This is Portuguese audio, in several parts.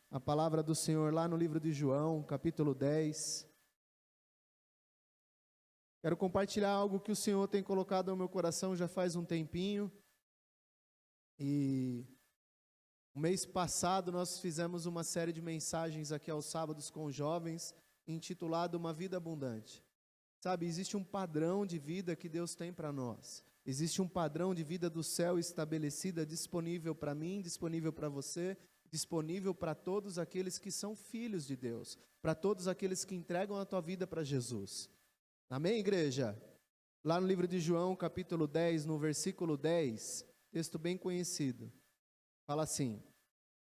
A palavra do Senhor lá no livro de João, capítulo 10. Quero compartilhar algo que o Senhor tem colocado no meu coração já faz um tempinho. E o mês passado nós fizemos uma série de mensagens aqui aos sábados com os jovens, intitulado Uma Vida Abundante. Sabe, existe um padrão de vida que Deus tem para nós. Existe um padrão de vida do céu estabelecida, disponível para mim, disponível para você, disponível para todos aqueles que são filhos de Deus, para todos aqueles que entregam a tua vida para Jesus. Amém, igreja? Lá no livro de João, capítulo 10, no versículo 10, texto bem conhecido, fala assim: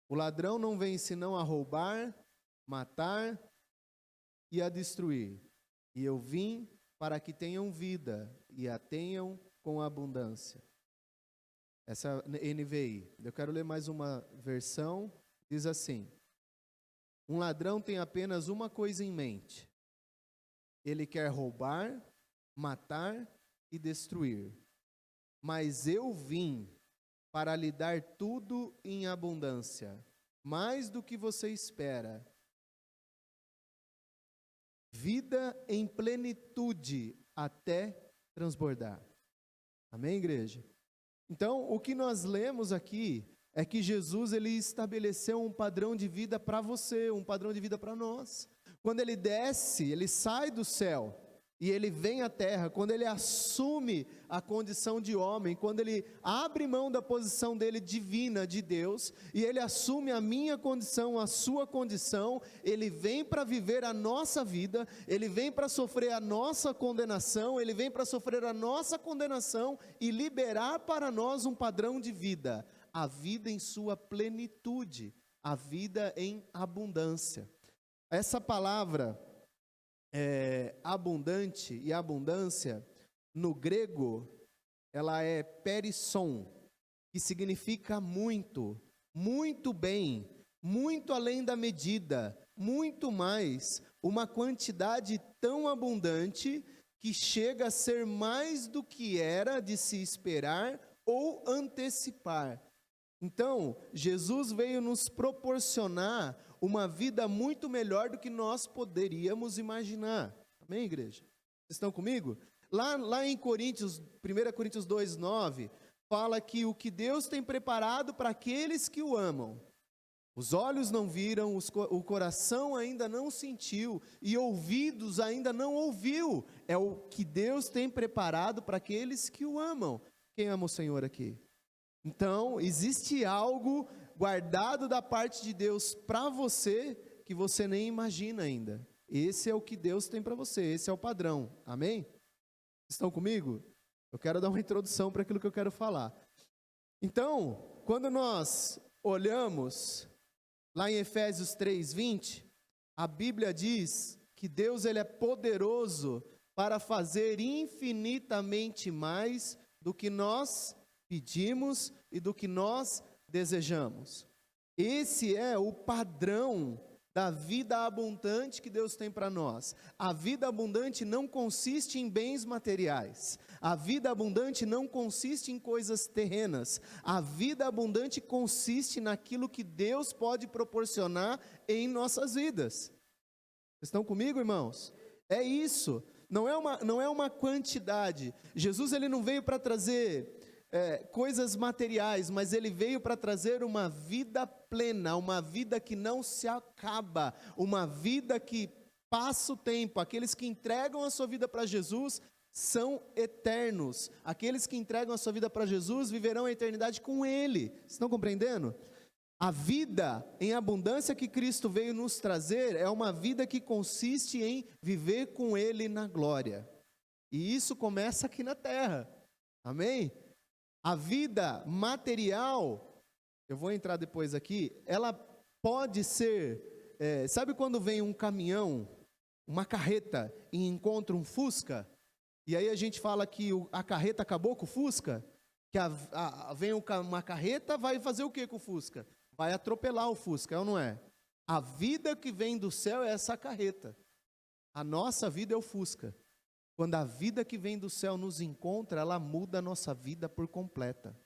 o ladrão não vem senão a roubar, matar e a destruir. E eu vim para que tenham vida e a tenham com abundância. Essa NVI. Eu quero ler mais uma versão. Diz assim: um ladrão tem apenas uma coisa em mente. Ele quer roubar, matar e destruir. Mas eu vim para lhe dar tudo em abundância, mais do que você espera. Vida em plenitude até transbordar. Amém, igreja? Então, o que nós lemos aqui é que Jesus ele estabeleceu um padrão de vida para você, um padrão de vida para nós. Quando ele desce, ele sai do céu e ele vem à terra, quando ele assume a condição de homem, quando ele abre mão da posição dele divina, de Deus, e ele assume a minha condição, a sua condição, ele vem para viver a nossa vida, ele vem para sofrer a nossa condenação, ele vem para sofrer a nossa condenação e liberar para nós um padrão de vida, a vida em sua plenitude, a vida em abundância. Essa palavra abundante e abundância, no grego, ela é perisson, que significa muito, muito bem, muito além da medida, muito mais, uma quantidade tão abundante que chega a ser mais do que era de se esperar ou antecipar. Então, Jesus veio nos proporcionar uma vida muito melhor do que nós poderíamos imaginar. Amém, igreja? Vocês estão comigo? Lá em Coríntios, 1 Coríntios 2:9, fala que o que Deus tem preparado para aqueles que o amam, os olhos não viram, o coração ainda não sentiu e ouvidos ainda não ouviu, é o que Deus tem preparado para aqueles que o amam. Quem ama o Senhor aqui? Então, existe algo guardado da parte de Deus para você que você nem imagina ainda. Esse é o que Deus tem para você, esse é o padrão. Amém? Estão comigo? Eu quero dar uma introdução para aquilo que eu quero falar. Então, quando nós olhamos lá em Efésios 3:20, a Bíblia diz que Deus ele é poderoso para fazer infinitamente mais do que nós pedimos e do que nós desejamos. Esse é o padrão da vida abundante que Deus tem para nós. A vida abundante não consiste em bens materiais. A vida abundante não consiste em coisas terrenas. A vida abundante consiste naquilo que Deus pode proporcionar em nossas vidas. Estão comigo, irmãos? É isso. Não é uma quantidade. Jesus ele não veio para trazer coisas materiais, mas ele veio para trazer uma vida plena, uma vida que não se acaba, uma vida que passa o tempo. Aqueles que entregam a sua vida para Jesus são eternos. Aqueles que entregam a sua vida para Jesus viverão a eternidade com Ele. Estão compreendendo? A vida em abundância que Cristo veio nos trazer é uma vida que consiste em viver com Ele na glória. E isso começa aqui na terra. Amém? A vida material, eu vou entrar depois aqui, ela pode ser, sabe quando vem um caminhão, uma carreta e encontra um Fusca? E aí a gente fala que a carreta acabou com o Fusca? Que vem uma carreta, vai fazer o que com o Fusca? Vai atropelar o Fusca, é ou não é? A vida que vem do céu é essa carreta. A nossa vida é o Fusca. Quando a vida que vem do céu nos encontra, ela muda a nossa vida por completa.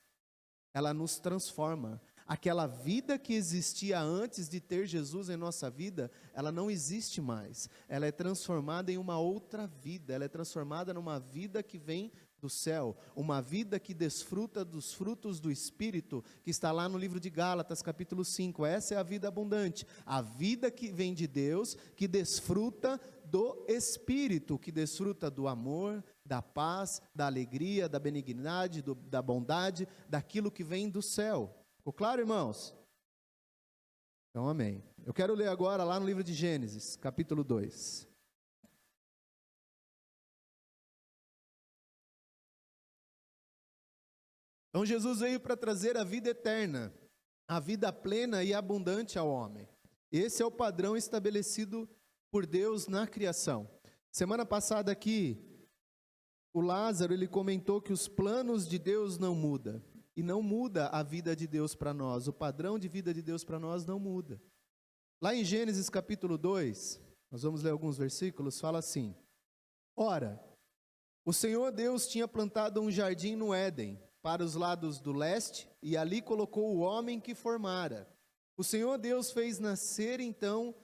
Ela nos transforma. Aquela vida que existia antes de ter Jesus em nossa vida, ela não existe mais. Ela é transformada em uma outra vida. Ela é transformada numa vida que vem do céu. Uma vida que desfruta dos frutos do Espírito, que está lá no livro de Gálatas, capítulo 5. Essa é a vida abundante. A vida que vem de Deus, que desfruta do Espírito, que desfruta do amor, da paz, da alegria, da benignidade, da bondade, daquilo que vem do céu. Ficou claro, irmãos? Então, amém. Eu quero ler agora lá no livro de Gênesis, capítulo 2. Então, Jesus veio para trazer a vida eterna, a vida plena e abundante ao homem. Esse é o padrão estabelecido por Deus na criação. Semana passada aqui, o Lázaro, ele comentou que os planos de Deus não mudam. E não muda a vida de Deus para nós, o padrão de vida de Deus para nós não muda. Lá em Gênesis capítulo 2, nós vamos ler alguns versículos, fala assim: Ora, o Senhor Deus tinha plantado um jardim no Éden, para os lados do leste, e ali colocou o homem que formara. O Senhor Deus fez nascer então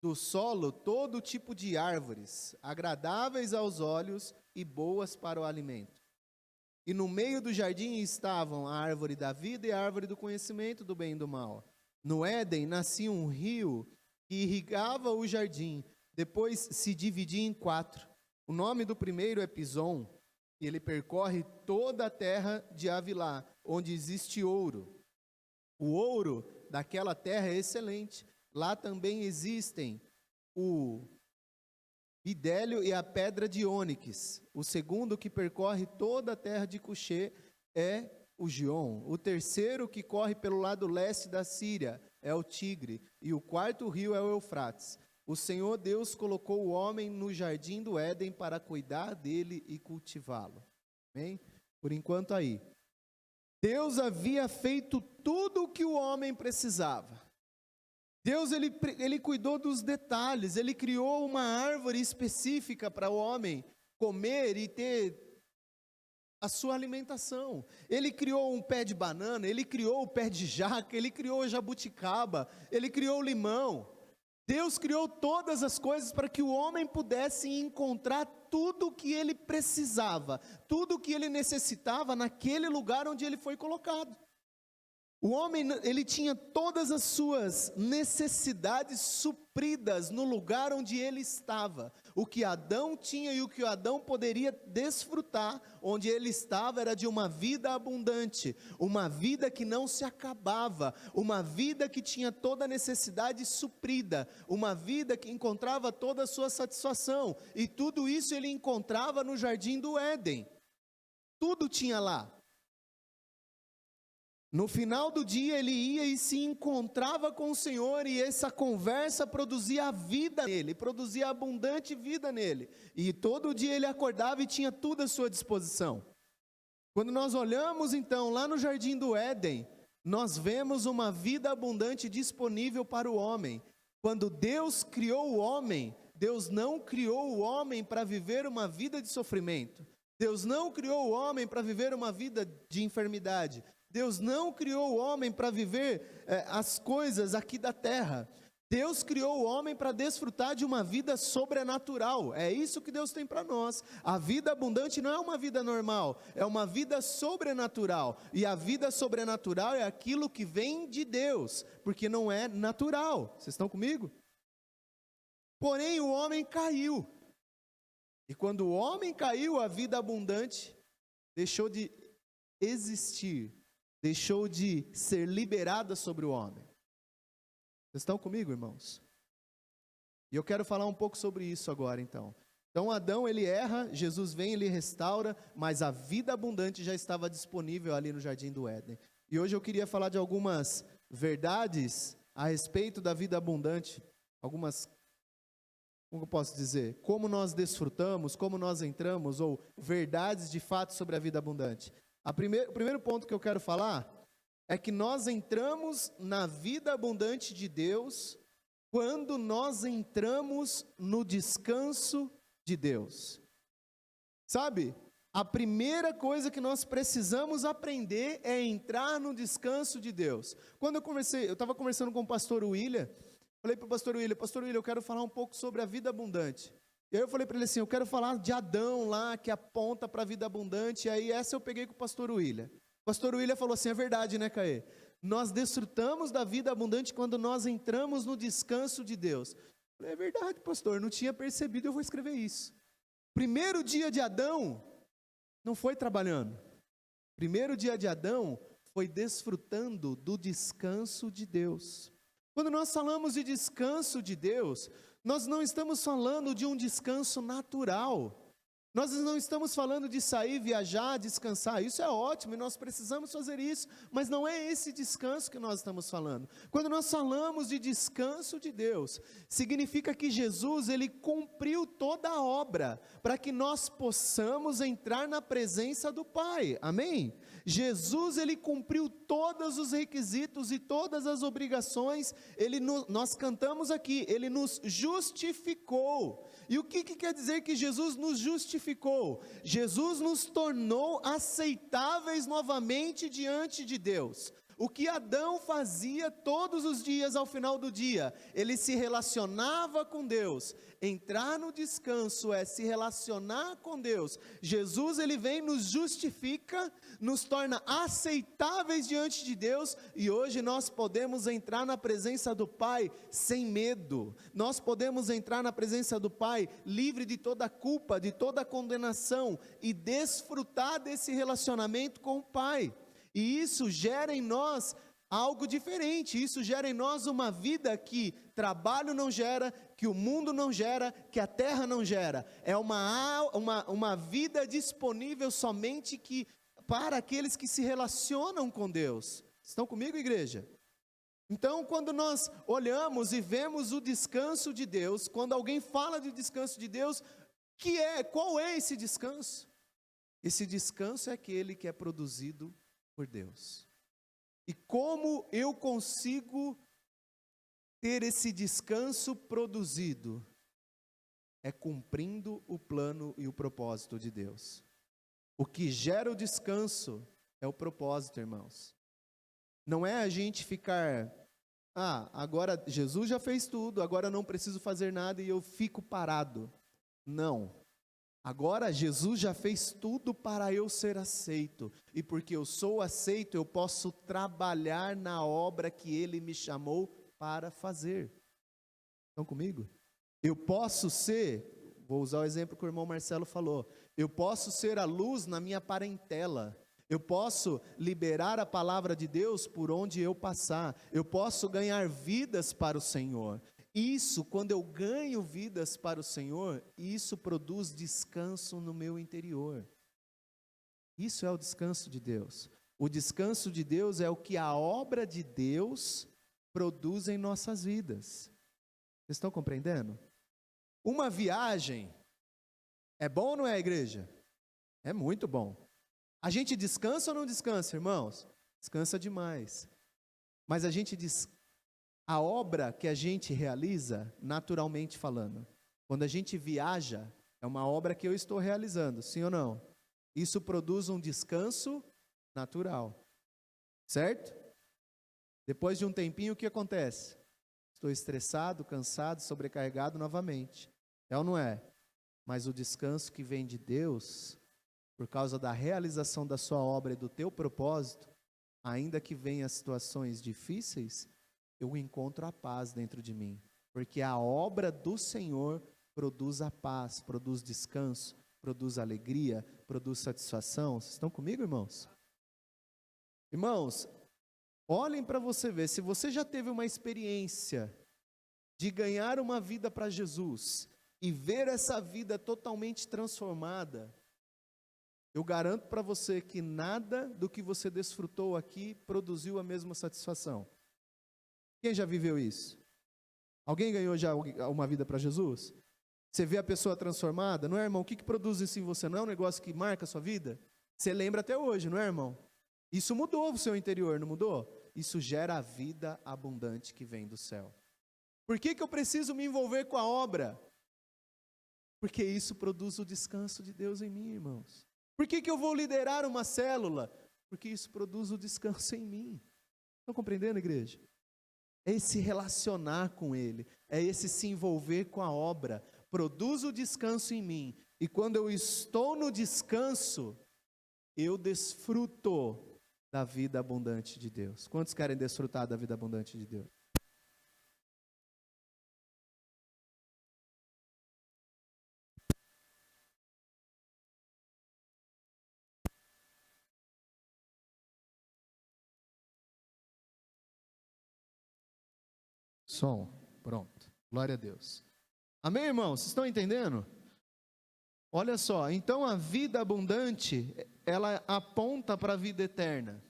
do solo todo tipo de árvores, agradáveis aos olhos e boas para o alimento. E no meio do jardim estavam a árvore da vida e a árvore do conhecimento do bem e do mal. No Éden nascia um rio que irrigava o jardim, depois se dividia em 4. O nome do primeiro é Pison, e ele percorre toda a terra de Havilá, onde existe ouro. O ouro daquela terra é excelente. Lá também existem o bidélio e a pedra de ônix. O segundo que percorre toda a terra de Cuxê é o Gion. O terceiro que corre pelo lado leste da Síria é o Tigre. E o quarto rio é o Eufrates. O Senhor Deus colocou o homem no jardim do Éden para cuidar dele e cultivá-lo. Amém? Por enquanto aí. Deus havia feito tudo o que o homem precisava. Deus, ele cuidou dos detalhes, ele criou uma árvore específica para o homem comer e ter a sua alimentação. Ele criou um pé de banana, ele criou o pé de jaca, ele criou jabuticaba, ele criou o limão. Deus criou todas as coisas para que o homem pudesse encontrar tudo o que ele precisava, tudo o que ele necessitava naquele lugar onde ele foi colocado. O homem, ele tinha todas as suas necessidades supridas no lugar onde ele estava. O que Adão tinha e o que Adão poderia desfrutar, onde ele estava, era de uma vida abundante, uma vida que não se acabava, uma vida que tinha toda a necessidade suprida, uma vida que encontrava toda a sua satisfação. E tudo isso ele encontrava no jardim do Éden. Tudo tinha lá. No final do dia ele ia e se encontrava com o Senhor, e essa conversa produzia a vida nele, produzia abundante vida nele, e todo dia ele acordava e tinha tudo à sua disposição. Quando nós olhamos então lá no jardim do Éden, nós vemos uma vida abundante disponível para o homem. Quando Deus criou o homem, Deus não criou o homem para viver uma vida de sofrimento. Deus não criou o homem para viver uma vida de enfermidade. Deus não criou o homem para viver as coisas aqui da terra. Deus criou o homem para desfrutar de uma vida sobrenatural. É isso que Deus tem para nós. A vida abundante não é uma vida normal, é uma vida sobrenatural. E a vida sobrenatural é aquilo que vem de Deus, porque não é natural. Vocês estão comigo? Porém, o homem caiu. E quando o homem caiu, a vida abundante deixou de existir. Deixou de ser liberada sobre o homem. Vocês estão comigo, irmãos? E eu quero falar um pouco sobre isso agora, então. Então, Adão, ele erra, Jesus vem, ele restaura, mas a vida abundante já estava disponível ali no Jardim do Éden. E hoje eu queria falar de algumas verdades a respeito da vida abundante, algumas, como eu posso dizer, como nós desfrutamos, como nós entramos, ou verdades de fato sobre a vida abundante. O primeiro ponto que eu quero falar é que nós entramos na vida abundante de Deus quando nós entramos no descanso de Deus. Sabe, A primeira coisa que nós precisamos aprender é entrar no descanso de Deus. Quando eu estava conversando com o pastor William, falei para o pastor William, eu quero falar um pouco sobre a vida abundante. E aí eu falei para ele assim, eu quero falar de Adão lá, que aponta para a vida abundante, e aí essa eu peguei com o pastor William. O pastor William falou assim, é verdade, né, Caê? Nós desfrutamos da vida abundante quando nós entramos no descanso de Deus. Eu falei, é verdade, pastor, não tinha percebido, eu vou escrever isso. Primeiro dia de Adão, não foi trabalhando. Primeiro dia de Adão foi desfrutando do descanso de Deus. Quando nós falamos de descanso de Deus, nós não estamos falando de um descanso natural. Nós não estamos falando de sair, viajar, descansar. Isso é ótimo e nós precisamos fazer isso, mas não é esse descanso que nós estamos falando. Quando nós falamos de descanso de Deus, significa que Jesus, ele cumpriu toda a obra para que nós possamos entrar na presença do Pai. Amém? Jesus, ele cumpriu todos os requisitos e todas as obrigações. Nós cantamos aqui, ele nos justificou. E o que quer dizer que Jesus nos justificou? Jesus nos tornou aceitáveis novamente diante de Deus. O que Adão fazia todos os dias ao final do dia, ele se relacionava com Deus. Entrar no descanso é se relacionar com Deus. Jesus, ele vem, nos justifica, nos torna aceitáveis diante de Deus, e hoje nós podemos entrar na presença do Pai sem medo. Nós podemos entrar na presença do Pai livre de toda culpa, de toda condenação, e desfrutar desse relacionamento com o Pai. E isso gera em nós algo diferente, isso gera em nós uma vida que trabalho não gera, que o mundo não gera, que a terra não gera. É uma vida disponível somente para aqueles que se relacionam com Deus. Estão comigo, igreja? Então, quando nós olhamos e vemos o descanso de Deus, quando alguém fala de descanso de Deus, qual é esse descanso? Esse descanso é aquele que é produzido por Deus. E como eu consigo ter esse descanso produzido? É cumprindo o plano e o propósito de Deus. O que gera o descanso é o propósito, irmãos. Não é a gente ficar, agora Jesus já fez tudo, agora não preciso fazer nada e eu fico parado. Não. Agora Jesus já fez tudo para eu ser aceito, e porque eu sou aceito, eu posso trabalhar na obra que Ele me chamou para fazer. Estão comigo? Eu posso ser, vou usar o exemplo que o irmão Marcelo falou, eu posso ser a luz na minha parentela, eu posso liberar a palavra de Deus por onde eu passar, eu posso ganhar vidas para o Senhor. Isso, quando eu ganho vidas para o Senhor, isso produz descanso no meu interior. Isso é o descanso de Deus. O descanso de Deus é o que a obra de Deus produz em nossas vidas. Vocês estão compreendendo? Uma viagem é bom ou não é, igreja? É muito bom. A gente descansa ou não descansa, irmãos? Descansa demais. Mas a obra que a gente realiza, naturalmente falando, quando a gente viaja, é uma obra que eu estou realizando, sim ou não? Isso produz um descanso natural, certo? Depois de um tempinho, o que acontece? Estou estressado, cansado, sobrecarregado novamente. É ou não é? Mas o descanso que vem de Deus, por causa da realização da sua obra e do teu propósito, ainda que venha situações difíceis, eu encontro a paz dentro de mim, porque a obra do Senhor produz a paz, produz descanso, produz alegria, produz satisfação. Vocês estão comigo, irmãos? Irmãos, olhem para você ver, se você já teve uma experiência de ganhar uma vida para Jesus e ver essa vida totalmente transformada, eu garanto para você que nada do que você desfrutou aqui produziu a mesma satisfação. Quem já viveu isso? Alguém ganhou já uma vida para Jesus? Você vê a pessoa transformada, não é, irmão? O que produz isso em você? Não é um negócio que marca a sua vida? Você lembra até hoje, não é, irmão? Isso mudou o seu interior, não mudou? Isso gera a vida abundante que vem do céu. Por que eu preciso me envolver com a obra? Porque isso produz o descanso de Deus em mim, irmãos. Por que eu vou liderar uma célula? Porque isso produz o descanso em mim. Estão compreendendo, igreja? É esse relacionar com Ele, é esse se envolver com a obra, produz o descanso em mim, e quando eu estou no descanso, eu desfruto da vida abundante de Deus. Quantos querem desfrutar da vida abundante de Deus? Som, pronto, glória a Deus. Amém, irmãos? Vocês estão entendendo? Olha só, então a vida abundante, ela aponta para a vida eterna,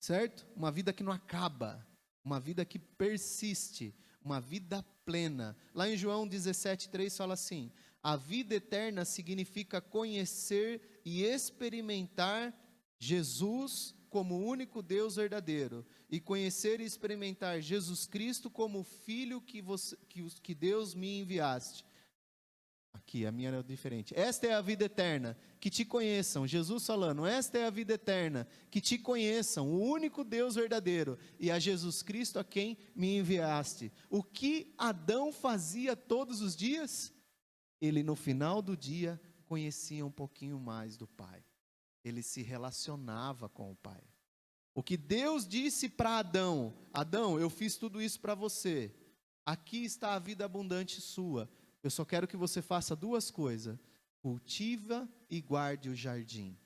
certo? Uma vida que não acaba, uma vida que persiste, uma vida plena. Lá em João 17,3 fala assim: a vida eterna significa conhecer e experimentar Jesus como o único Deus verdadeiro, e conhecer e experimentar Jesus Cristo como o Filho que Deus me enviaste. Aqui, a minha é diferente. Esta é a vida eterna, que te conheçam. Jesus falando, esta é a vida eterna, que te conheçam, o único Deus verdadeiro, e a Jesus Cristo a quem me enviaste. O que Adão fazia todos os dias? Ele no final do dia conhecia um pouquinho mais do Pai. Ele se relacionava com o Pai. O que Deus disse para Adão: Adão, eu fiz tudo isso para você. Aqui está a vida abundante sua. Eu só quero que você faça duas coisas: cultiva e guarde o jardim.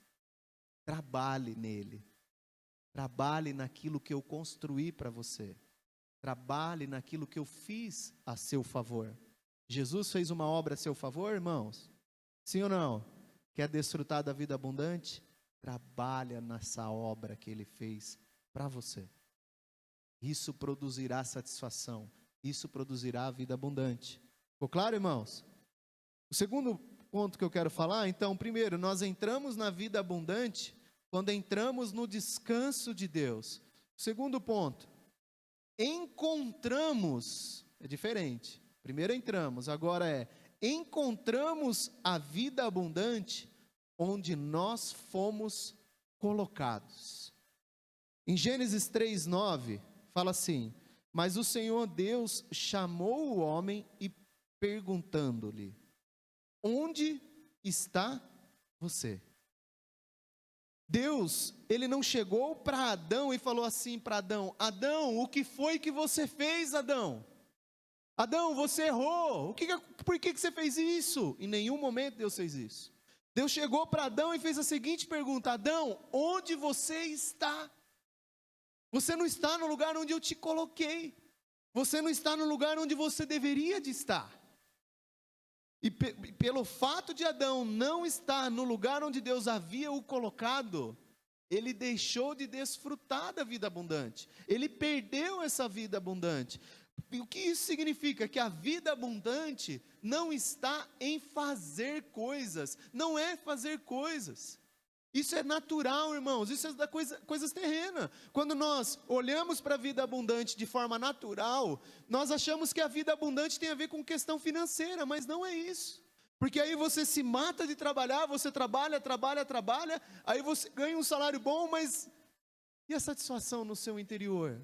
Trabalhe nele. Trabalhe naquilo que eu construí para você. Trabalhe naquilo que eu fiz a seu favor. Jesus fez uma obra a seu favor, irmãos? Sim ou não? Quer desfrutar da vida abundante? Trabalha nessa obra que Ele fez para você. Isso produzirá satisfação. Isso produzirá a vida abundante. Ficou claro, irmãos? O segundo ponto que eu quero falar, então, primeiro, nós entramos na vida abundante quando entramos no descanso de Deus. O segundo ponto, encontramos, é diferente. Primeiro entramos, agora encontramos a vida abundante onde nós fomos colocados. Em Gênesis 3:9, fala assim: mas o Senhor Deus chamou o homem e perguntando-lhe: onde está você? Deus, Ele não chegou para Adão e falou assim para Adão: Adão, o que foi que você fez, Adão? Adão, você errou, por que você fez isso? Em nenhum momento Deus fez isso. Deus chegou para Adão e fez a seguinte pergunta: Adão, onde você está? Você não está no lugar onde eu te coloquei. Você não está no lugar onde você deveria de estar. E pelo fato de Adão não estar no lugar onde Deus havia o colocado, ele deixou de desfrutar da vida abundante. Ele perdeu essa vida abundante. E o que isso significa? Que a vida abundante não está em fazer coisas, não é fazer coisas. Isso é natural, irmãos, isso é da coisas terrenas. Quando nós olhamos para a vida abundante de forma natural, nós achamos que a vida abundante tem a ver com questão financeira, mas não é isso. Porque aí você se mata de trabalhar, você trabalha, aí você ganha um salário bom, mas e a satisfação no seu interior?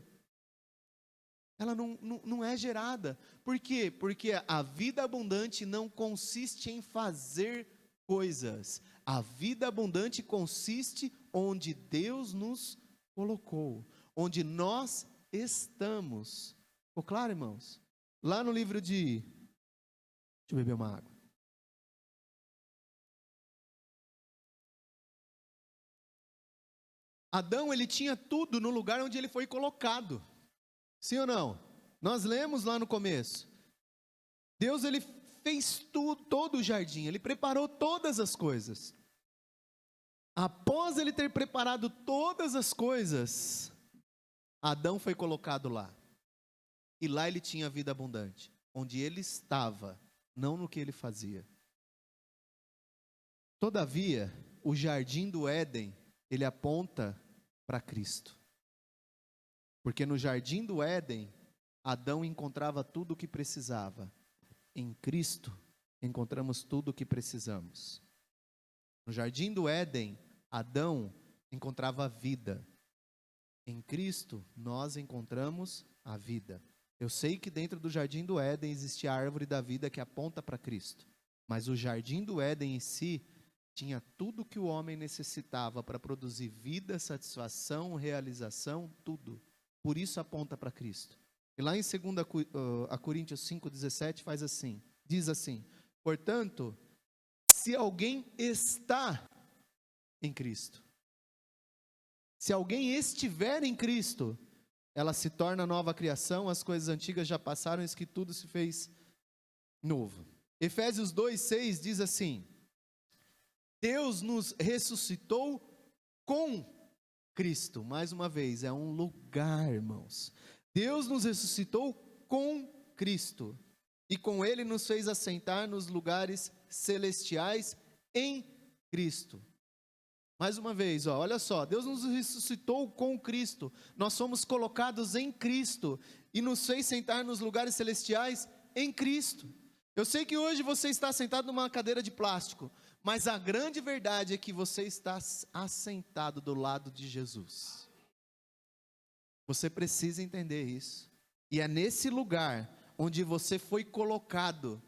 Ela não é gerada. Por quê? Porque a vida abundante não consiste em fazer coisas. A vida abundante consiste onde Deus nos colocou, onde nós estamos. Ficou claro, irmãos? Lá no livro de... Deixa eu beber uma água. Adão, ele tinha tudo no lugar onde ele foi colocado. Sim ou não? Nós lemos lá no começo. Deus, ele fez tudo, todo o jardim, ele preparou todas as coisas. Após ele ter preparado todas as coisas, Adão foi colocado lá. E lá ele tinha vida abundante, onde ele estava, não no que ele fazia. Todavia, o jardim do Éden, ele aponta para Cristo. Porque no jardim do Éden, Adão encontrava tudo o que precisava. Em Cristo, encontramos tudo o que precisamos. No jardim do Éden, Adão encontrava a vida. Em Cristo, nós encontramos a vida. Eu sei que dentro do jardim do Éden existia a árvore da vida que aponta para Cristo. Mas o jardim do Éden em si tinha tudo que o homem necessitava para produzir vida, satisfação, realização, tudo. Por isso aponta para Cristo. E lá em 2 Coríntios 5,17 diz assim: portanto, se alguém está em Cristo, se alguém estiver em Cristo, ela se torna nova criação, as coisas antigas já passaram, eis que tudo se fez novo. Efésios 2,6 diz assim: Deus nos ressuscitou com Cristo. Mais uma vez, é um lugar, irmãos. Deus nos ressuscitou com Cristo, e com Ele nos fez assentar nos lugares celestiais em Cristo. Mais uma vez, olha só, Deus nos ressuscitou com Cristo, nós somos colocados em Cristo, e nos fez sentar nos lugares celestiais em Cristo. Eu sei que hoje você está sentado numa cadeira de plástico, mas a grande verdade é que você está assentado do lado de Jesus. Você precisa entender isso. E é nesse lugar onde você foi colocado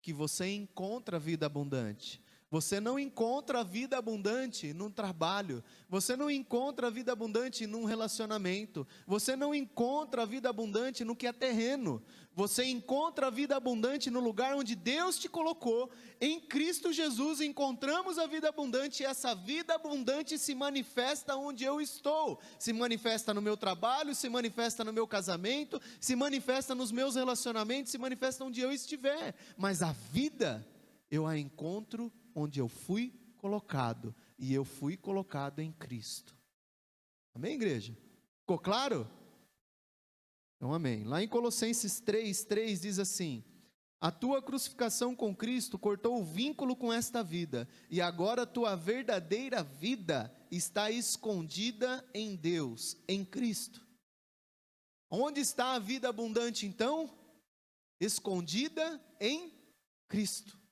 que você encontra a vida abundante. Você não encontra a vida abundante num trabalho, você não encontra a vida abundante num relacionamento, você não encontra a vida abundante no que é terreno, você encontra a vida abundante no lugar onde Deus te colocou. Em Cristo Jesus encontramos a vida abundante, e essa vida abundante se manifesta onde eu estou, se manifesta no meu trabalho, se manifesta no meu casamento, se manifesta nos meus relacionamentos, se manifesta onde eu estiver, mas a vida eu a encontro onde eu fui colocado, e eu fui colocado em Cristo. Amém, igreja? Ficou claro? Então, amém. Lá em Colossenses 3:3 diz assim: a tua crucificação com Cristo cortou o vínculo com esta vida, e agora a tua verdadeira vida está escondida em Deus, em Cristo. Onde está a vida abundante então? Escondida em Cristo.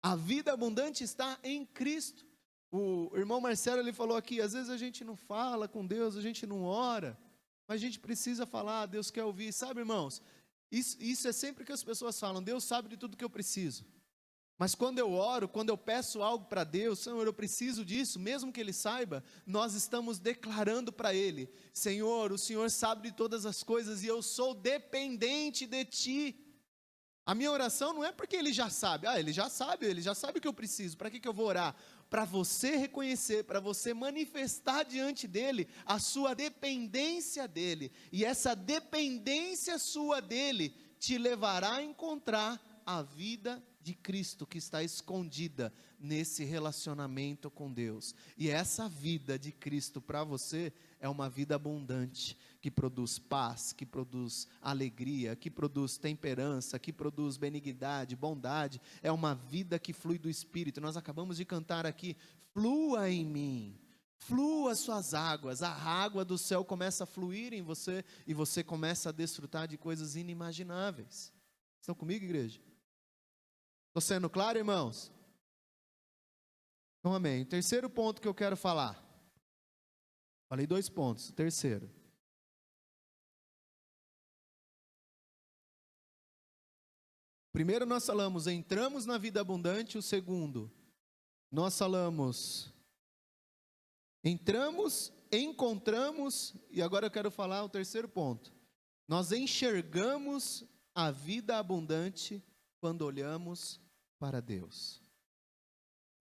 A vida abundante está em Cristo. O irmão Marcelo, ele falou aqui, às vezes a gente não fala com Deus, a gente não ora, mas a gente precisa falar, Deus quer ouvir. Sabe, irmãos, isso é sempre que as pessoas falam, Deus sabe de tudo que eu preciso. Mas quando eu oro, quando eu peço algo para Deus, Senhor, eu preciso disso, mesmo que Ele saiba, nós estamos declarando para Ele: Senhor, o Senhor sabe de todas as coisas e eu sou dependente de Ti. A minha oração não é porque Ele já sabe, Ele já sabe o que eu preciso, para que eu vou orar? Para você reconhecer, para você manifestar diante dEle a sua dependência dEle, e essa dependência sua dEle te levará a encontrar a vida de Cristo que está escondida nesse relacionamento com Deus. E essa vida de Cristo para você é uma vida abundante, que produz paz, que produz alegria, que produz temperança, que produz benignidade, bondade. É uma vida que flui do Espírito. Nós acabamos de cantar aqui: flua em mim, flua suas águas. A água do céu começa a fluir em você, e você começa a desfrutar de coisas inimagináveis. Estão comigo, igreja? Estou sendo claro, irmãos? Então, amém. O terceiro ponto que eu quero falar. Falei 2 pontos. O terceiro. Primeiro nós falamos, entramos na vida abundante. O segundo, nós falamos, entramos, encontramos. E agora eu quero falar o terceiro ponto. Nós enxergamos a vida abundante quando olhamos para Deus.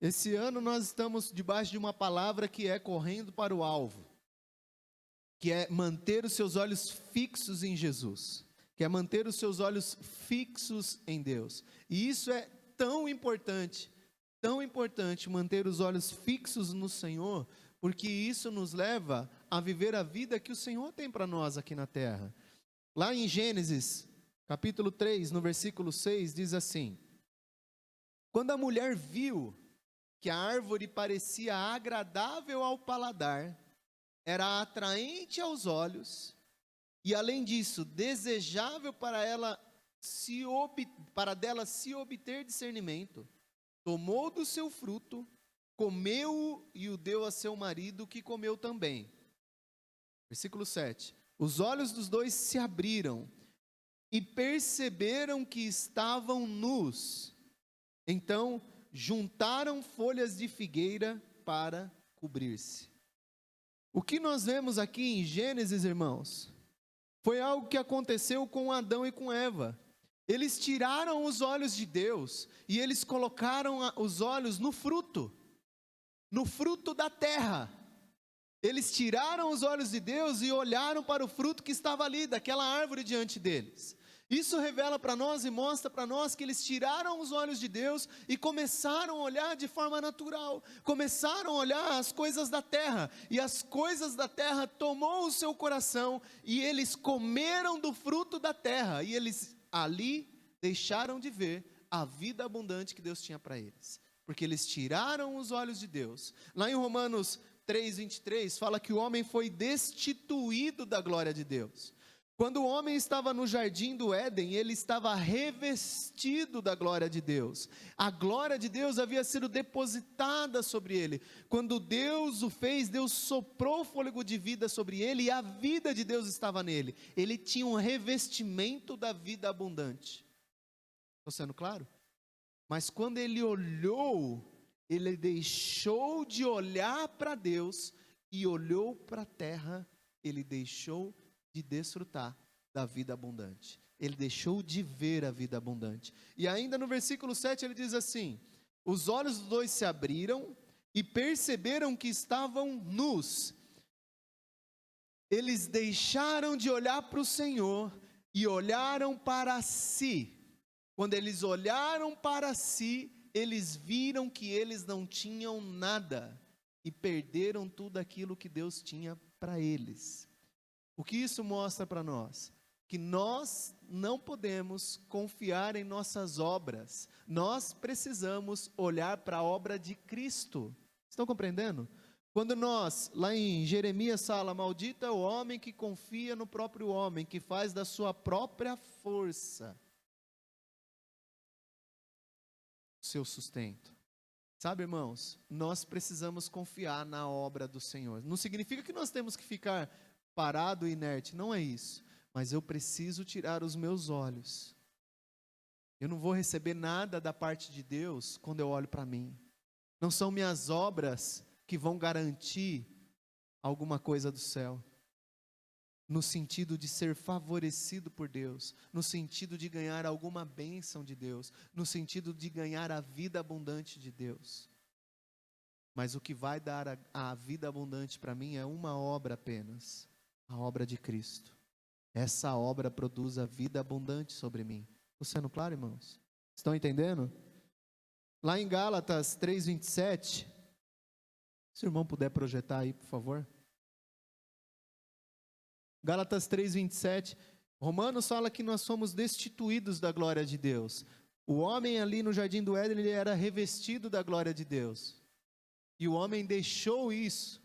Esse ano nós estamos debaixo de uma palavra que é correndo para o alvo, que é manter os seus olhos fixos em Jesus, que é manter os seus olhos fixos em Deus. E isso é tão importante manter os olhos fixos no Senhor, porque isso nos leva a viver a vida que o Senhor tem para nós aqui na terra. Lá em Gênesis, capítulo 3, no versículo 6, diz assim: quando a mulher viu que a árvore parecia agradável ao paladar, era atraente aos olhos, e além disso, desejável para dela se obter discernimento, tomou do seu fruto comeu e o deu a seu marido, que comeu também. Versículo 7. Os olhos dos dois se abriram e perceberam que estavam nus. Então juntaram folhas de figueira para cobrir-se. O que nós vemos aqui em Gênesis, irmãos, foi algo que aconteceu com Adão e com Eva. Eles tiraram os olhos de Deus e eles colocaram os olhos no fruto da terra. Eles tiraram os olhos de Deus e olharam para o fruto que estava ali, daquela árvore diante deles. Isso revela para nós e mostra para nós que eles tiraram os olhos de Deus e começaram a olhar de forma natural, começaram a olhar as coisas da terra, e as coisas da terra tomou o seu coração, e eles comeram do fruto da terra, e eles ali deixaram de ver a vida abundante que Deus tinha para eles, porque eles tiraram os olhos de Deus. Lá em Romanos 3:23 fala que o homem foi destituído da glória de Deus. Quando o homem estava no jardim do Éden, ele estava revestido da glória de Deus. A glória de Deus havia sido depositada sobre ele. Quando Deus o fez, Deus soprou fôlego de vida sobre ele, e a vida de Deus estava nele. Ele tinha um revestimento da vida abundante. Estou sendo claro? Mas quando ele olhou, ele deixou de olhar para Deus e olhou para a terra. Ele deixou de desfrutar da vida abundante. Ele deixou de ver a vida abundante. E ainda no versículo 7 ele diz assim: os olhos dos dois se abriram e perceberam que estavam nus. Eles deixaram de olhar para o Senhor e olharam para si. Quando eles olharam para si, eles viram que eles não tinham nada e perderam tudo aquilo que Deus tinha para eles. O que isso mostra para nós? Que nós não podemos confiar em nossas obras. Nós precisamos olhar para a obra de Cristo. Estão compreendendo? Quando nós, lá em Jeremias fala: maldito é o homem que confia no próprio homem, que faz da sua própria força seu sustento. Sabe, irmãos, nós precisamos confiar na obra do Senhor. Não significa que nós temos que ficar parado e inerte, não é isso. Mas eu preciso tirar os meus olhos. Eu não vou receber nada da parte de Deus quando eu olho para mim. Não são minhas obras que vão garantir alguma coisa do céu. No sentido de ser favorecido por Deus, no sentido de ganhar alguma bênção de Deus, no sentido de ganhar a vida abundante de Deus. Mas o que vai dar a vida abundante para mim é uma obra apenas, a obra de Cristo. Essa obra produz a vida abundante sobre mim. Estou sendo claro, irmãos? Estão entendendo? Lá em Gálatas 3:27, se o irmão puder projetar aí, por favor. Gálatas 3:27, Romanos fala que nós somos destituídos da glória de Deus. O homem ali no jardim do Éden, ele era revestido da glória de Deus. E o homem deixou isso.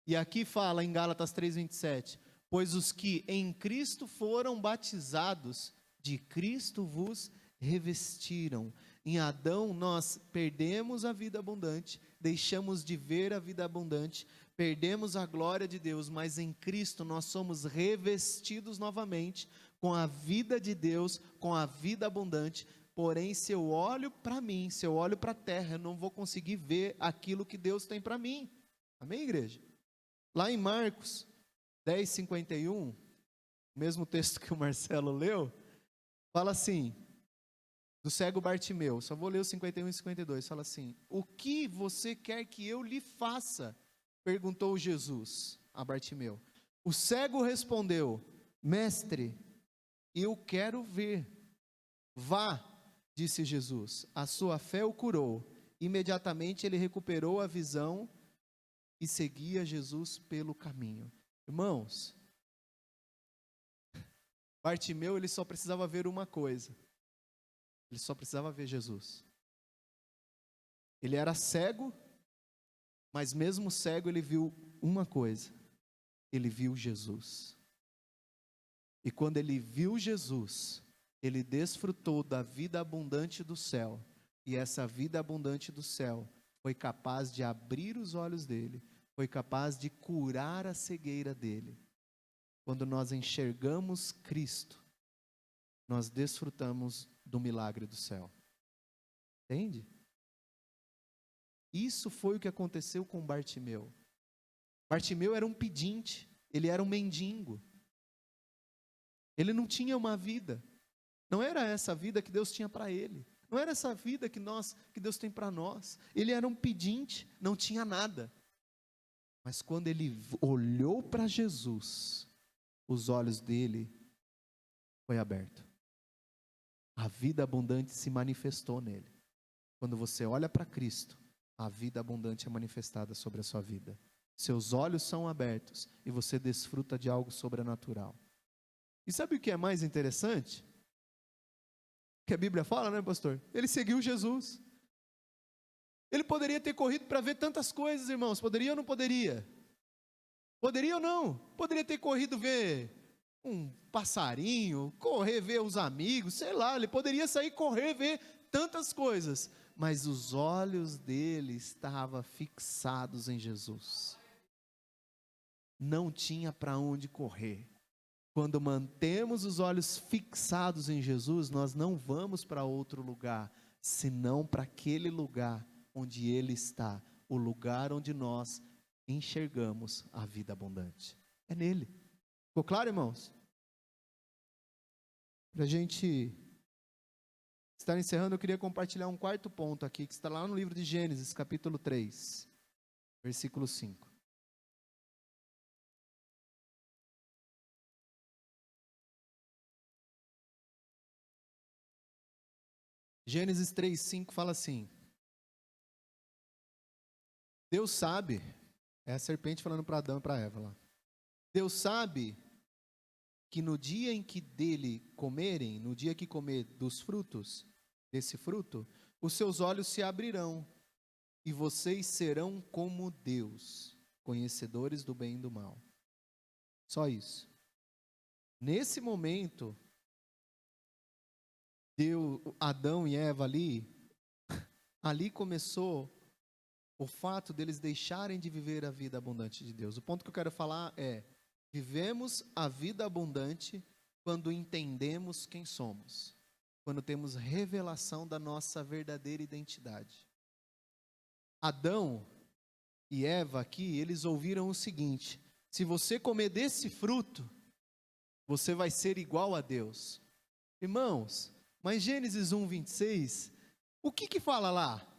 E aqui fala em Gálatas 3:27, pois os que em Cristo foram batizados, de Cristo vos revestiram. Em Adão nós perdemos a vida abundante, deixamos de ver a vida abundante, perdemos a glória de Deus, mas em Cristo nós somos revestidos novamente com a vida de Deus, com a vida abundante. Porém, se eu olho para mim, se eu olho para a terra, eu não vou conseguir ver aquilo que Deus tem para mim. Amém, igreja? Lá em Marcos 10:51, o mesmo texto que o Marcelo leu, fala assim, do cego Bartimeu, só vou ler os 51 e 52, fala assim: o que você quer que eu lhe faça? Perguntou Jesus a Bartimeu. O cego respondeu: mestre, eu quero ver. Vá, disse Jesus, a sua fé o curou. Imediatamente ele recuperou a visão e seguia Jesus pelo caminho. Irmãos, Bartimeu, ele só precisava ver uma coisa. Ele só precisava ver Jesus. Ele era cego, mas mesmo cego ele viu uma coisa. Ele viu Jesus. E quando ele viu Jesus, ele desfrutou da vida abundante do céu. E essa vida abundante do céu foi capaz de abrir os olhos dele, foi capaz de curar a cegueira dele. Quando nós enxergamos Cristo, nós desfrutamos do milagre do céu. Entende? Isso foi o que aconteceu com Bartimeu. Bartimeu era um pedinte, ele era um mendigo. Ele não tinha uma vida. Não era essa vida que Deus tinha para ele. Não era essa vida que Deus tem para nós. Ele era um pedinte, não tinha nada. Mas quando ele olhou para Jesus, os olhos dele foi aberto. A vida abundante se manifestou nele. Quando você olha para Cristo, a vida abundante é manifestada sobre a sua vida. Seus olhos são abertos e você desfruta de algo sobrenatural. E sabe o que é mais interessante? Que a Bíblia fala, né, pastor? Ele seguiu Jesus. Ele poderia ter corrido para ver tantas coisas, irmãos. Poderia ou não poderia? Poderia ou não? Poderia ter corrido ver um passarinho, correr ver os amigos, sei lá. Ele poderia sair correr ver tantas coisas. Mas os olhos dele estavam fixados em Jesus. Não tinha para onde correr. Quando mantemos os olhos fixados em Jesus, nós não vamos para outro lugar, senão para aquele lugar onde Ele está, o lugar onde nós enxergamos a vida abundante. É nele. Ficou claro, irmãos? Para a gente estar encerrando, eu queria compartilhar um quarto ponto aqui, que está lá no livro de Gênesis, capítulo 3, versículo 5. Gênesis 3:5 fala assim: Deus sabe, é a serpente falando para Adão e para Eva lá. Deus sabe que no dia em que dele comerem, no dia que comer dos frutos, desse fruto, os seus olhos se abrirão e vocês serão como Deus, conhecedores do bem e do mal. Só isso. Nesse momento, Adão e Eva ali começou o fato deles deixarem de viver a vida abundante de Deus. O ponto que eu quero falar é: vivemos a vida abundante quando entendemos quem somos, quando temos revelação da nossa verdadeira identidade. Adão e Eva aqui, eles ouviram o seguinte: se você comer desse fruto, você vai ser igual a Deus. Irmãos, mas Gênesis 1:26, o que fala lá?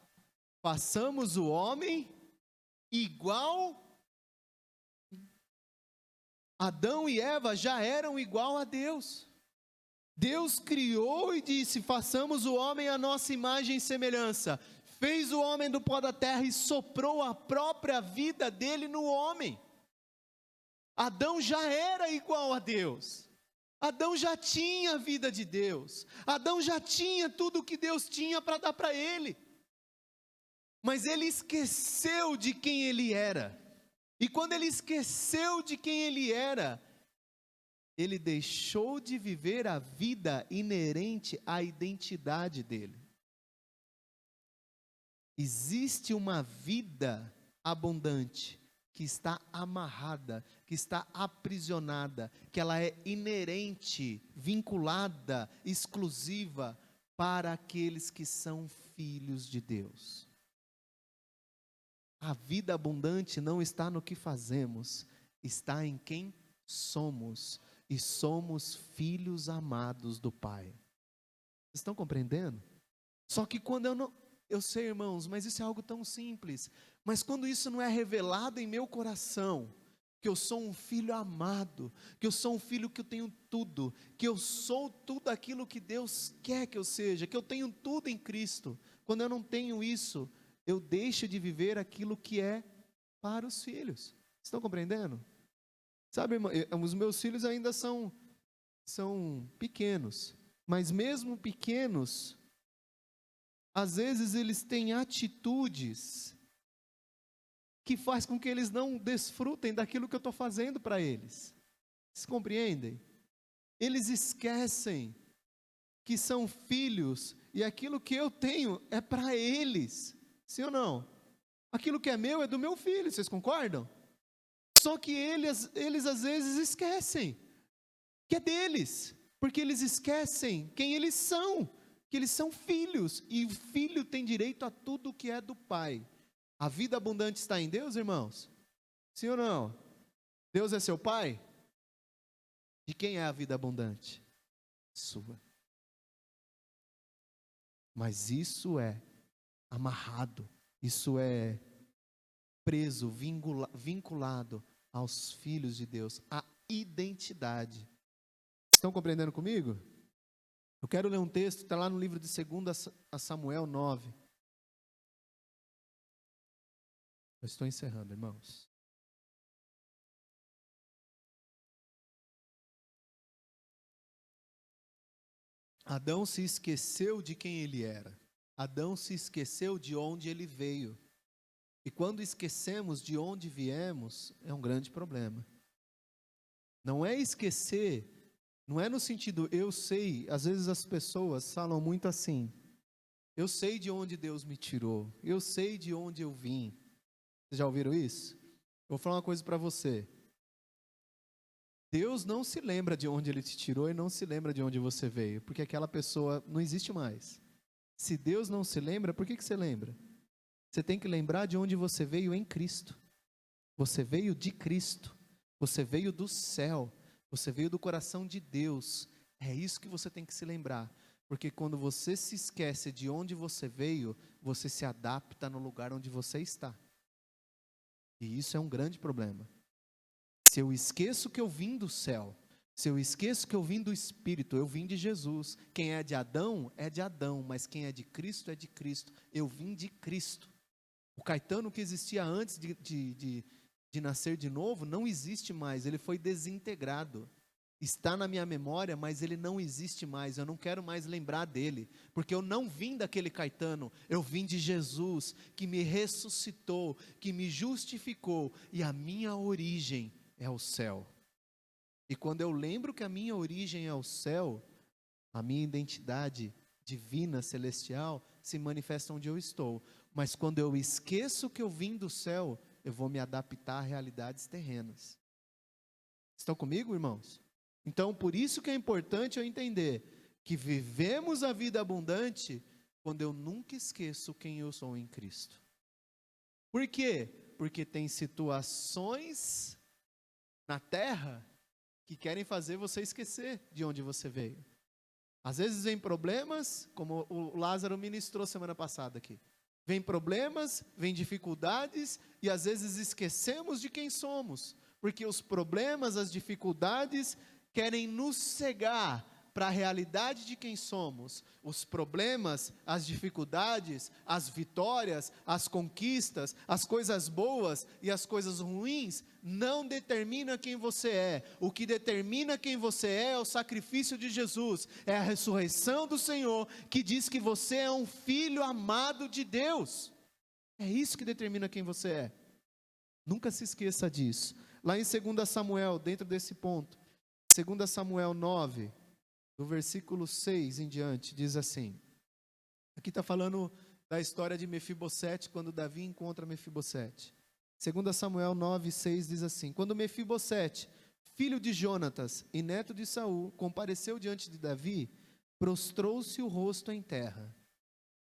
Façamos o homem igual. Adão e Eva já eram igual a Deus. Deus criou e disse: façamos o homem à nossa imagem e semelhança. Fez o homem do pó da terra e soprou a própria vida dele no homem. Adão já era igual a Deus. Adão já tinha a vida de Deus. Adão já tinha tudo o que Deus tinha para dar para ele. Mas ele esqueceu de quem ele era. E quando ele esqueceu de quem ele era, ele deixou de viver a vida inerente à identidade dele. Existe uma vida abundante que está amarrada, que está aprisionada, que ela é inerente, vinculada, exclusiva para aqueles que são filhos de Deus. A vida abundante não está no que fazemos, está em quem somos, e somos filhos amados do Pai. Vocês estão compreendendo? Só que quando eu sei, irmãos, mas isso é algo tão simples, mas quando isso não é revelado em meu coração, que eu sou um filho amado, que eu sou um filho que eu tenho tudo, que eu sou tudo aquilo que Deus quer que eu seja, que eu tenho tudo em Cristo, quando eu não tenho isso, eu deixo de viver aquilo que é para os filhos. Estão compreendendo? Sabe, irmão, os meus filhos ainda são pequenos, mas mesmo pequenos, às vezes eles têm atitudes que faz com que eles não desfrutem daquilo que eu estou fazendo para eles. Vocês compreendem? Eles esquecem que são filhos e aquilo que eu tenho é para eles. Sim ou não? Aquilo que é meu é do meu filho, vocês concordam? Só que eles às vezes esquecem que é deles, porque eles esquecem quem eles são, que eles são filhos, e o filho tem direito a tudo que é do pai. A vida abundante está em Deus, irmãos? Sim ou não? Deus é seu pai? De quem é a vida abundante? Sua. Mas isso é amarrado, isso é preso, vinculado aos filhos de Deus, a identidade. Estão compreendendo comigo? Eu quero ler um texto, está lá no livro de 2 Samuel 9. Eu estou encerrando, irmãos. Adão se esqueceu de quem ele era. Adão se esqueceu de onde ele veio. E quando esquecemos de onde viemos, é um grande problema. Não é esquecer, não é no sentido, eu sei, às vezes as pessoas falam muito assim, eu sei de onde Deus me tirou, eu sei de onde eu vim. Vocês já ouviram isso? Eu vou falar uma coisa para você. Deus não se lembra de onde Ele te tirou e não se lembra de onde você veio, porque aquela pessoa não existe mais. Se Deus não se lembra, por que você lembra? Você tem que lembrar de onde você veio em Cristo. Você veio de Cristo. Você veio do céu. Você veio do coração de Deus. É isso que você tem que se lembrar. Porque quando você se esquece de onde você veio, você se adapta no lugar onde você está. E isso é um grande problema. Se eu esqueço que eu vim do céu, se eu esqueço que eu vim do Espírito, eu vim de Jesus. Quem é de Adão, mas quem é de Cristo, é de Cristo. Eu vim de Cristo. O Caetano que existia antes de nascer de novo, não existe mais, ele foi desintegrado. Está na minha memória, mas ele não existe mais, eu não quero mais lembrar dele, porque eu não vim daquele Caetano, eu vim de Jesus, que me ressuscitou, que me justificou, e a minha origem é o céu. E quando eu lembro que a minha origem é o céu, a minha identidade divina, celestial, se manifesta onde eu estou. Mas quando eu esqueço que eu vim do céu, eu vou me adaptar a realidades terrenas. Estão comigo, irmãos? Então, por isso que é importante eu entender que vivemos a vida abundante quando eu nunca esqueço quem eu sou em Cristo. Por quê? Porque tem situações na terra que querem fazer você esquecer de onde você veio. Às vezes vem problemas, como o Lázaro ministrou semana passada aqui. Vem problemas, vem dificuldades, e às vezes esquecemos de quem somos, porque os problemas, as dificuldades, querem nos cegar para a realidade de quem somos. Os problemas, as dificuldades, as vitórias, as conquistas, as coisas boas e as coisas ruins, não determinam quem você é. O que determina quem você é o sacrifício de Jesus, é a ressurreição do Senhor, que diz que você é um filho amado de Deus. É isso que determina quem você é. Nunca se esqueça disso. Lá em 2 Samuel, dentro desse ponto, 2 Samuel 9, do versículo 6 em diante, diz assim, aqui está falando da história de Mefibosete, quando Davi encontra Mefibosete. 2 Samuel 9, 6 diz assim, quando Mefibosete, filho de Jonatas e neto de Saul, compareceu diante de Davi, prostrou-se o rosto em terra.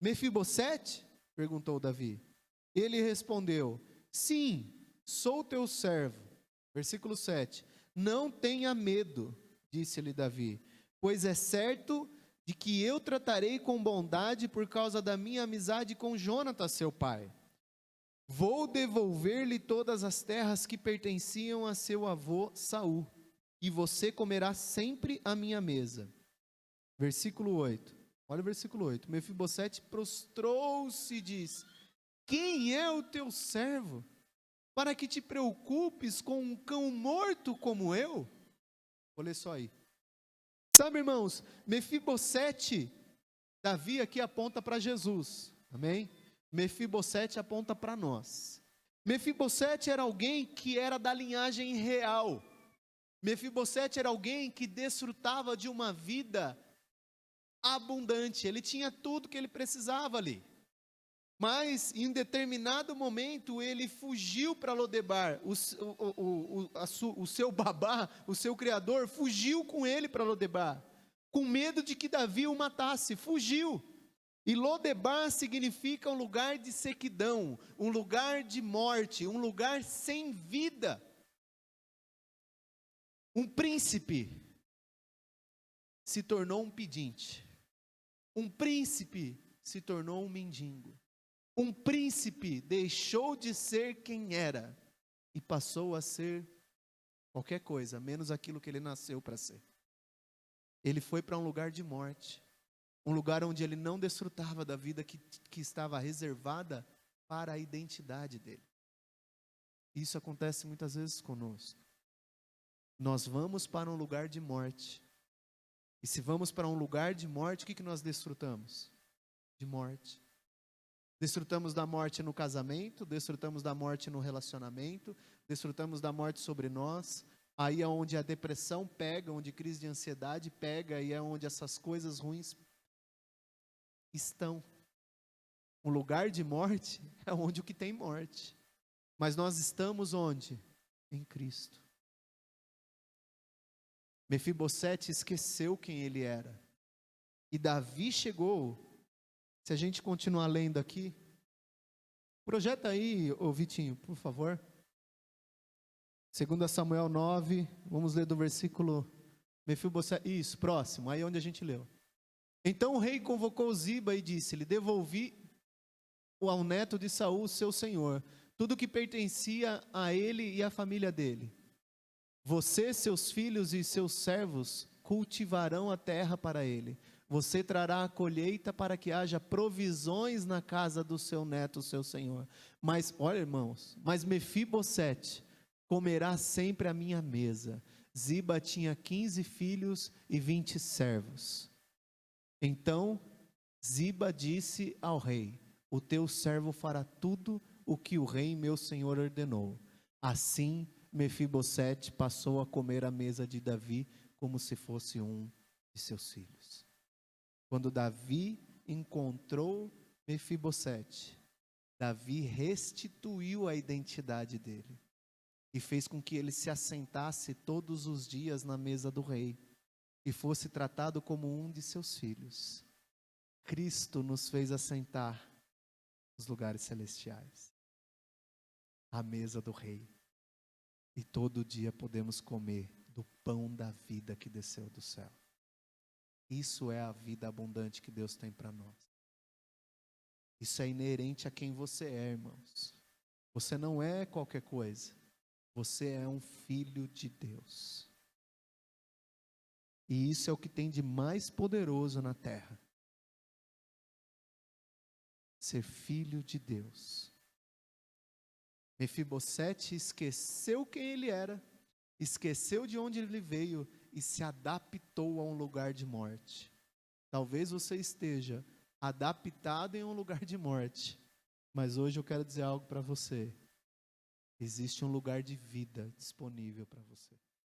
Mefibosete? Perguntou Davi. Ele respondeu, sim, sou teu servo. Versículo 7, não tenha medo, disse-lhe Davi, pois é certo de que eu tratarei com bondade por causa da minha amizade com Jonatas, seu pai. Vou devolver-lhe todas as terras que pertenciam a seu avô Saul, e você comerá sempre à minha mesa. Versículo 8, olha o versículo 8, Mefibosete prostrou-se e disse, quem é o teu servo, para que te preocupes com um cão morto como eu? Vou ler só aí. Sabe, irmãos, Mefibosete, Davi aqui aponta para Jesus, amém? Mefibosete aponta para nós. Mefibosete era alguém que era da linhagem real. Mefibosete era alguém que desfrutava de uma vida abundante. Ele tinha tudo que ele precisava ali. Mas, em determinado momento, ele fugiu para Lodebar. O seu babá, o seu criador, fugiu com ele para Lodebar, com medo de que Davi o matasse. Fugiu. E Lodebar significa um lugar de sequidão, um lugar de morte, um lugar sem vida. Um príncipe se tornou um pedinte. Um príncipe se tornou um mendigo. Um príncipe deixou de ser quem era e passou a ser qualquer coisa, menos aquilo que ele nasceu para ser. Ele foi para um lugar de morte, um lugar onde ele não desfrutava da vida que estava reservada para a identidade dele. Isso acontece muitas vezes conosco. Nós vamos para um lugar de morte. E se vamos para um lugar de morte, o que nós desfrutamos? De morte. Desfrutamos da morte no casamento, desfrutamos da morte no relacionamento, desfrutamos da morte sobre nós. Aí é onde a depressão pega, onde a crise de ansiedade pega, e é onde essas coisas ruins estão. Um lugar de morte é onde o que tem morte. Mas nós estamos onde? Em Cristo. Mefibosete esqueceu quem ele era. E Davi chegou. Se a gente continuar lendo aqui, projeta aí, ô Vitinho, por favor. 2 Samuel 9, vamos ler do versículo Mefibosete, isso, próximo, aí onde a gente leu. Então o rei convocou Ziba e disse-lhe: devolvi ao neto de Saul, seu senhor, tudo que pertencia a ele e à família dele. Você, seus filhos e seus servos cultivarão a terra para ele. Você trará a colheita para que haja provisões na casa do seu neto, seu senhor. Mas, olha irmãos, mas Mefibosete comerá sempre à minha mesa. Ziba tinha 15 filhos e 20 servos. Então Ziba disse ao rei: o teu servo fará tudo o que o rei meu senhor ordenou. Assim Mefibosete passou a comer à mesa de Davi como se fosse um de seus filhos. Quando Davi encontrou Mefibosete, Davi restituiu a identidade dele e fez com que ele se assentasse todos os dias na mesa do rei e fosse tratado como um de seus filhos. Cristo nos fez assentar nos lugares celestiais, à mesa do rei, e todo dia podemos comer do pão da vida que desceu do céu. Isso é a vida abundante que Deus tem para nós. Isso é inerente a quem você é, irmãos. Você não é qualquer coisa. Você é um filho de Deus. E isso é o que tem de mais poderoso na terra. Ser filho de Deus. Mefibosete esqueceu quem ele era, esqueceu de onde ele veio e se adaptou a um lugar de morte. Talvez você esteja adaptado em um lugar de morte, mas hoje eu quero dizer algo para você. Existe um lugar de vida disponível para você.